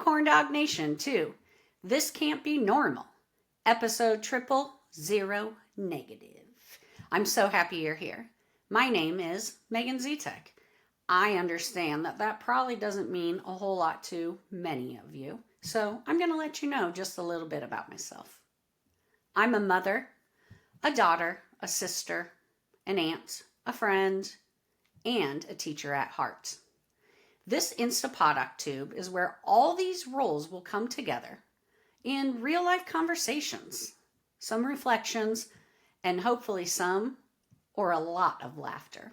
Corn Dog Nation to This Can't Be Normal, episode 000 negative. I'm so happy you're here. My name is Megan Zetek. I understand that probably doesn't mean a whole lot to many of you, so I'm going to let you know just a little bit about myself. I'm a mother, a daughter, a sister, an aunt, a friend, and a teacher at heart. This Instapodoktube is where all these roles will come together in real life conversations, some reflections, and hopefully some or a lot of laughter.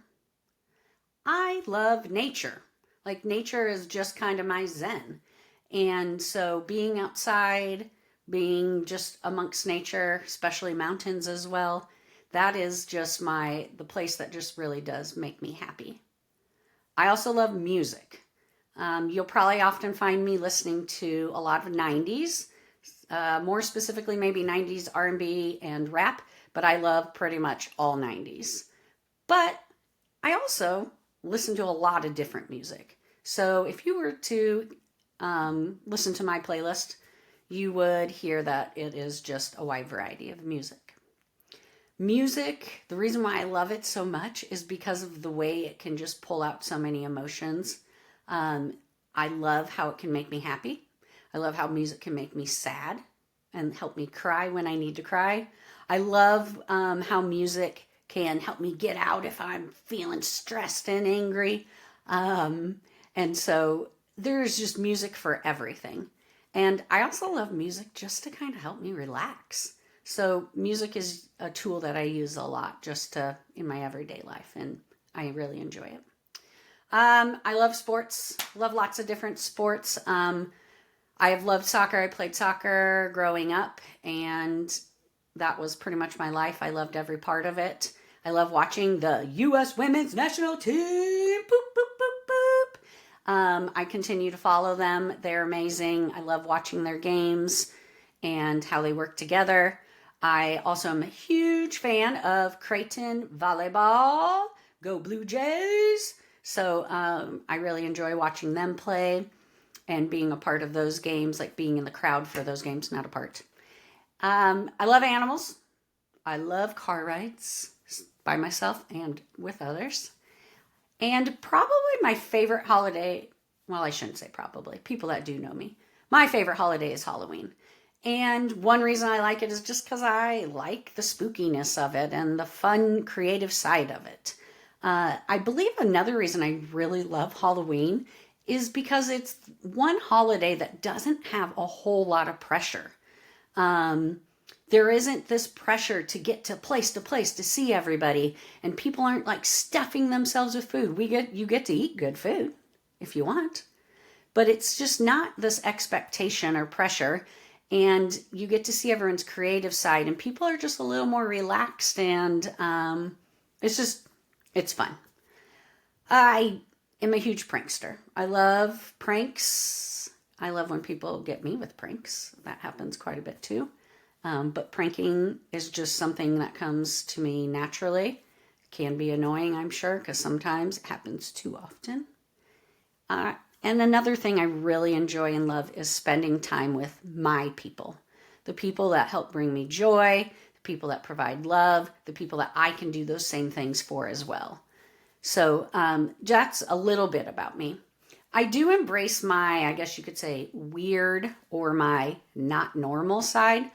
I love nature. Like, nature is just kind of my zen. And so being outside, being just amongst nature, especially mountains as well, that is just the place that just really does make me happy. I also love music. You'll probably often find me listening to a lot of 90s, more specifically maybe 90s R&B and rap, but I love pretty much all 90s. But I also listen to a lot of different music. So if you were to listen to my playlist, you would hear that it is just a wide variety of music. Music, the reason why I love it so much is because of the way it can just pull out so many emotions. I love how it can make me happy. I love how music can make me sad and help me cry when I need to cry. I love how music can help me get out if I'm feeling stressed and angry. And so there's just music for everything. And I also love music just to kind of help me relax. So music is a tool that I use a lot just in my everyday life, and I really enjoy it. I love sports, love lots of different sports. I have loved soccer. I played soccer growing up, and that was pretty much my life. I loved every part of it. I love watching the U.S. women's national team. Boop, boop, boop, boop. I continue to follow them. They're amazing. I love watching their games and how they work together. I also am a huge fan of Creighton volleyball. Go Blue Jays. So I really enjoy watching them play and being a part of those games, like being in the crowd for those games, not a part. I love animals. I love car rides by myself and with others. And probably my favorite holiday, well, I shouldn't say probably, people that do know me, my favorite holiday is Halloween. And one reason I like it is just because I like the spookiness of it and the fun, creative side of it. I believe another reason I really love Halloween is because it's one holiday that doesn't have a whole lot of pressure. There isn't this pressure to get to place to see everybody, and people aren't like stuffing themselves with food. You get to eat good food if you want, but it's just not this expectation or pressure. And you get to see everyone's creative side, and people are just a little more relaxed, and it's fun. I am a huge prankster. I love pranks. I love when people get me with pranks. That happens quite a bit too. But pranking is just something that comes to me naturally. It can be annoying, I'm sure, because sometimes it happens too often. And another thing I really enjoy and love is spending time with my people. The people that help bring me joy, the people that provide love, the people that I can do those same things for as well. So that's a little bit about me. I do embrace my, I guess you could say, weird or my not normal side.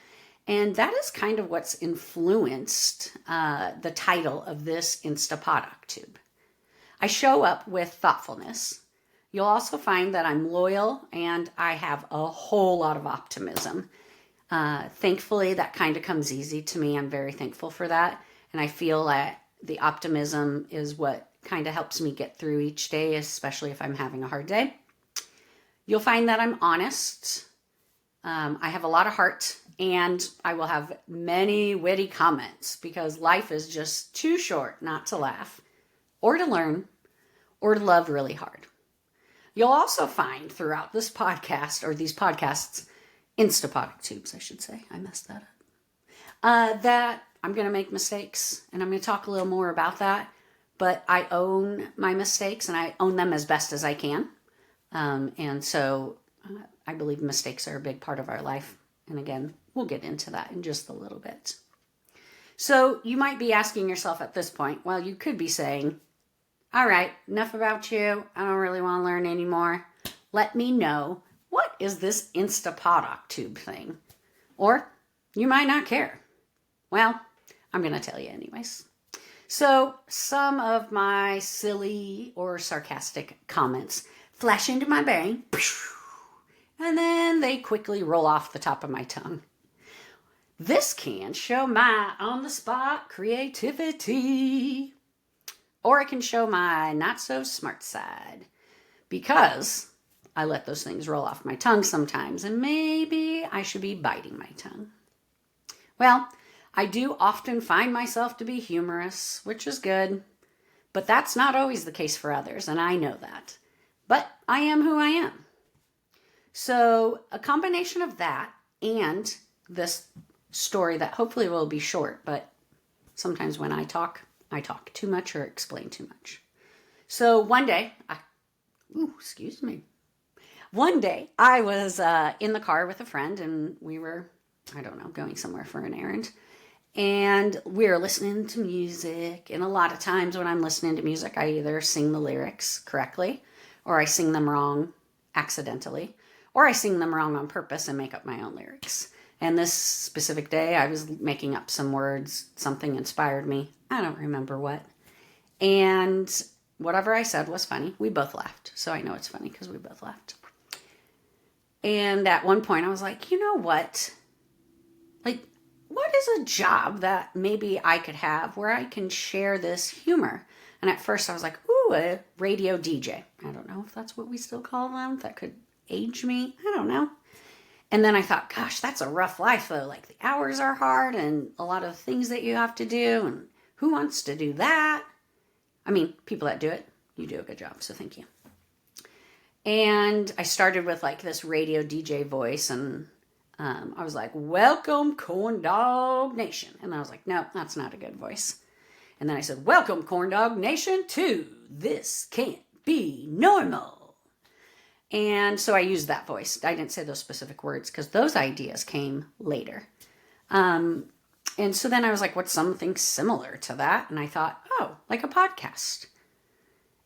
And that is kind of what's influenced the title of this Instapodoktube. I show up with thoughtfulness. You'll also find that I'm loyal and I have a whole lot of optimism. Thankfully, that kind of comes easy to me. I'm very thankful for that. And I feel that the optimism is what kind of helps me get through each day, especially if I'm having a hard day. You'll find that I'm honest. I have a lot of heart, and I will have many witty comments because life is just too short not to laugh or to learn or to love really hard. You'll also find throughout this podcast, or these podcasts, Instapodoktubes, I should say. I messed that up. That I'm going to make mistakes, and I'm going to talk a little more about that. But I own my mistakes, and I own them as best as I can. And so I believe mistakes are a big part of our life. And again, we'll get into that in just a little bit. So you might be asking yourself at this point, well, you could be saying, all right, enough about you. I don't really want to learn anymore. Let me know, what is this Instapodoktube thing? Or you might not care. Well, I'm going to tell you anyways. So some of my silly or sarcastic comments flash into my brain, and then they quickly roll off the top of my tongue. This can show my on-the-spot creativity, or it can show my not-so-smart side, because I let those things roll off my tongue sometimes, and maybe I should be biting my tongue. Well, I do often find myself to be humorous, which is good, but that's not always the case for others, and I know that. But I am who I am. So a combination of that and this story that hopefully will be short, but sometimes when I talk too much or explain too much. So one day, One day I was in the car with a friend, and we were, going somewhere for an errand. And we were listening to music. And a lot of times when I'm listening to music, I either sing the lyrics correctly, or I sing them wrong accidentally, or I sing them wrong on purpose and make up my own lyrics. And this specific day, I was making up some words. Something inspired me. I don't remember what. And whatever I said was funny. We both laughed. So I know it's funny because we both laughed. And at one point I was like, you know what? What is a job that maybe I could have where I can share this humor? And at first I was like, ooh, a radio DJ. I don't know if that's what we still call them. That could age me. I don't know. And then I thought, gosh, that's a rough life though. Like the hours are hard and a lot of things that you have to do. And who wants to do that? I mean, people that do it, you do a good job. So thank you. And I started with like this radio DJ voice, and I was like, welcome Corn Dog Nation. And I was like, no, that's not a good voice. And then I said, welcome Corn Dog Nation to This Can't Be Normal. And so I used that voice. I didn't say those specific words because those ideas came later. And so then I was like, what's something similar to that? And I thought, oh, like a podcast.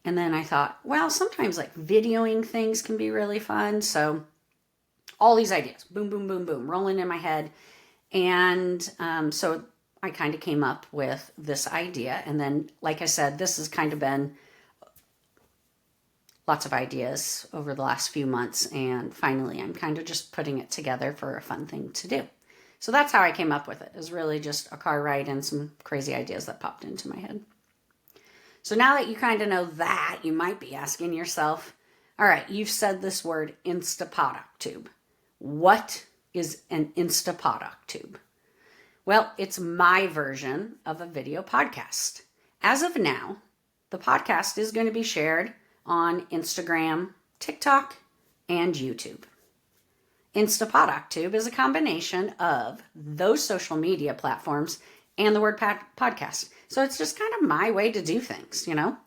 And then I thought, well, sometimes like videoing things can be really fun. So all these ideas, boom, boom, boom, boom, rolling in my head. And so I kind of came up with this idea. And then, like I said, this has kind of been lots of ideas over the last few months. And finally, I'm kind of just putting it together for a fun thing to do. So that's how I came up with it. It was really just a car ride and some crazy ideas that popped into my head. So now that you kind of know that, you might be asking yourself, all right, you've said this word Instapodoktube. What is an Instapodoktube? Well, it's my version of a video podcast. As of now, the podcast is going to be shared on Instagram, TikTok, and YouTube. Instapodoktube is a combination of those social media platforms and the word podcast. So it's just kind of my way to do things, you know?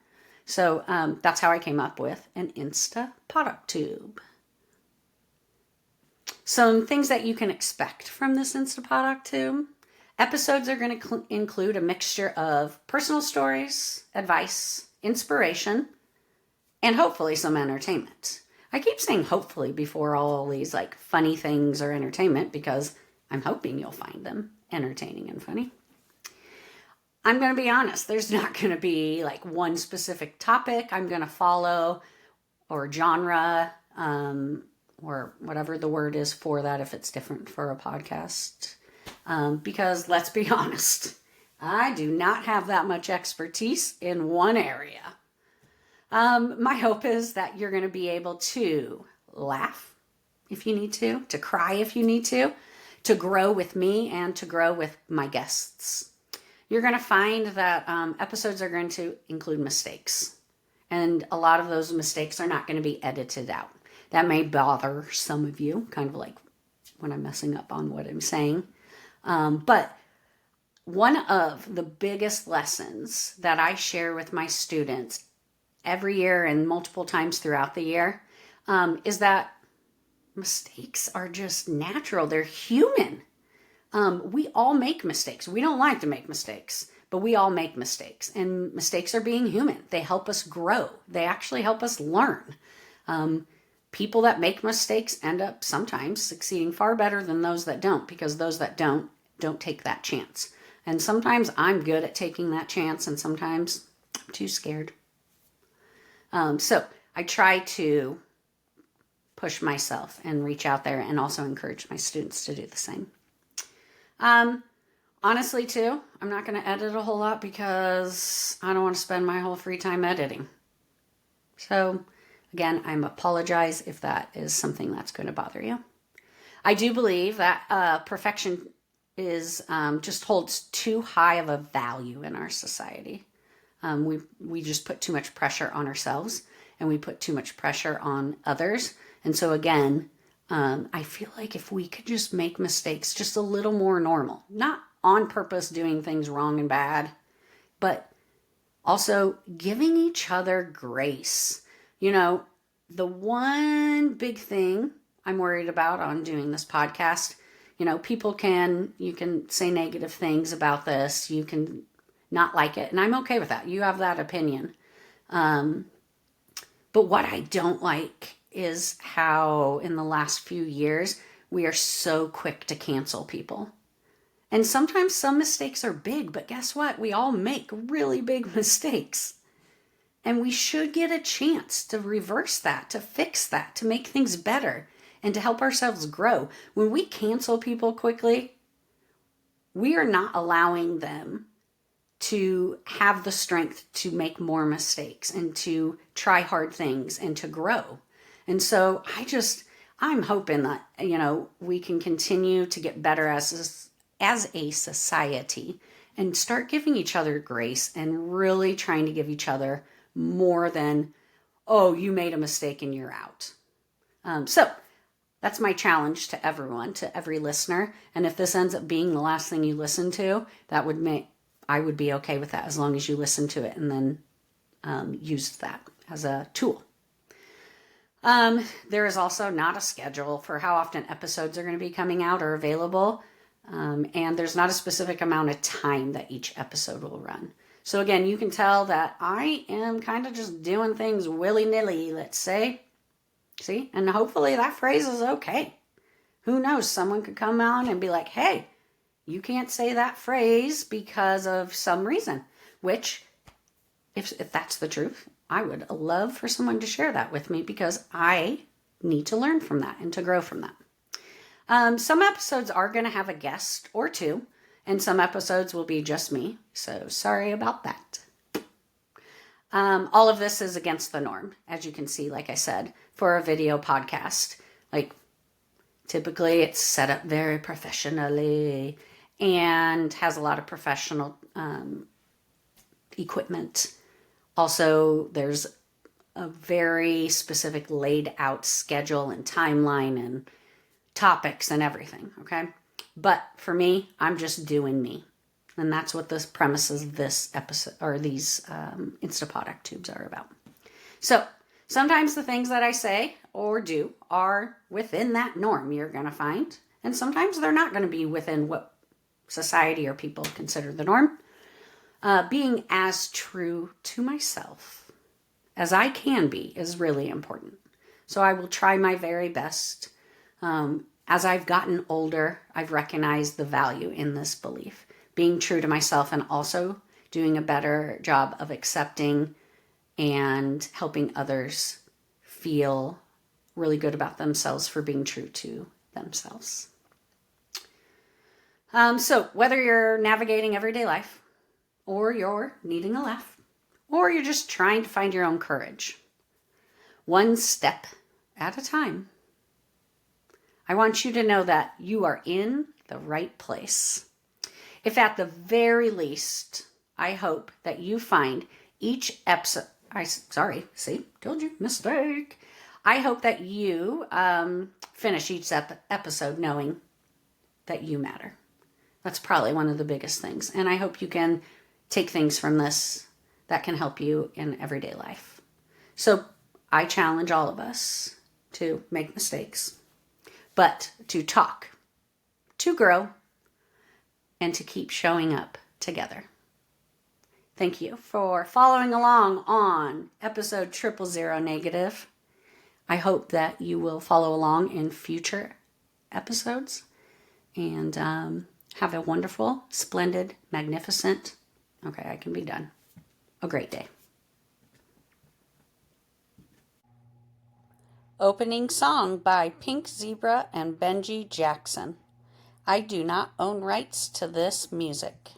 So that's how I came up with an Instapodoktube. Some things that you can expect from this Instapodoktube. Episodes are going to include a mixture of personal stories, advice, inspiration, and hopefully some entertainment. I keep saying hopefully before all these like funny things or entertainment because I'm hoping you'll find them entertaining and funny. I'm going to be honest, there's not going to be like one specific topic I'm going to follow or genre or whatever the word is for that if it's different for a podcast. Because let's be honest, I do not have that much expertise in one area. My hope is that you're going to be able to laugh if you need to cry if you need to grow with me and to grow with my guests. You're going to find that episodes are going to include mistakes. And a lot of those mistakes are not going to be edited out. That may bother some of you, kind of like when I'm messing up on what I'm saying. But one of the biggest lessons that I share with my students every year and multiple times throughout the year is that mistakes are just natural. They're human. We all make mistakes. We don't like to make mistakes, but we all make mistakes. And mistakes are being human. They help us grow. They actually help us learn. People that make mistakes end up sometimes succeeding far better than those that don't, because those that don't take that chance. And sometimes I'm good at taking that chance, and sometimes I'm too scared. So I try to push myself and reach out there, and also encourage my students to do the same. Honestly, too, I'm not going to edit a whole lot because I don't want to spend my whole free time editing. So, again, I apologize if that is something that's going to bother you. I do believe that perfection is just holds too high of a value in our society. We just put too much pressure on ourselves, and we put too much pressure on others. And so again, I feel like if we could just make mistakes just a little more normal, not on purpose doing things wrong and bad, but also giving each other grace. You know, the one big thing I'm worried about on doing this podcast, you know, you can say negative things about this, you can not like it, and I'm okay with that. You have that opinion. But what I don't like is how in the last few years, we are so quick to cancel people. And sometimes some mistakes are big, but guess what? We all make really big mistakes. And we should get a chance to reverse that, to fix that, to make things better, and to help ourselves grow. When we cancel people quickly, we are not allowing them to have the strength to make more mistakes and to try hard things and to grow. And so I'm hoping that, you know, we can continue to get better as a society and start giving each other grace and really trying to give each other more than, oh, you made a mistake and you're out. So that's my challenge to everyone, to every listener. And if this ends up being the last thing you listen to, I would be okay with that, as long as you listen to it and then use that as a tool. There is also not a schedule for how often episodes are going to be coming out or available. And there's not a specific amount of time that each episode will run. So again, you can tell that I am kind of just doing things willy-nilly, let's say. See? And hopefully that phrase is okay. Who knows? Someone could come on and be like, hey, you can't say that phrase because of some reason. Which, if that's the truth, I would love for someone to share that with me, because I need to learn from that and to grow from that. Some episodes are going to have a guest or two, and some episodes will be just me. So sorry about that. All of this is against the norm, as you can see, like I said, for a video podcast. Like, typically it's set up very professionally and has a lot of professional equipment. Also, there's a very specific laid out schedule and timeline and topics and everything, okay? But for me, I'm just doing me. And that's what the premises of this episode, or these Instapodoktubes, are about. So sometimes the things that I say or do are within that norm you're going to find. And sometimes they're not going to be within what society or people consider the norm. Being as true to myself as I can be is really important. So I will try my very best. As I've gotten older, I've recognized the value in this belief. Being true to myself, and also doing a better job of accepting and helping others feel really good about themselves for being true to themselves. So whether you're navigating everyday life, or you're needing a laugh, or you're just trying to find your own courage, one step at a time, I want you to know that you are in the right place. If at the very least, I hope that you find each episode, told you, mistake. I hope that you finish each episode knowing that you matter. That's probably one of the biggest things. And I hope you can take things from this that can help you in everyday life. So I challenge all of us to make mistakes, but to talk, to grow, and to keep showing up together. Thank you for following along on episode 000 negative. I hope that you will follow along in future episodes and have a wonderful, splendid, magnificent, okay, I can be done, a great day. Opening song by Pink Zebra and Benji Jackson. I do not own rights to this music.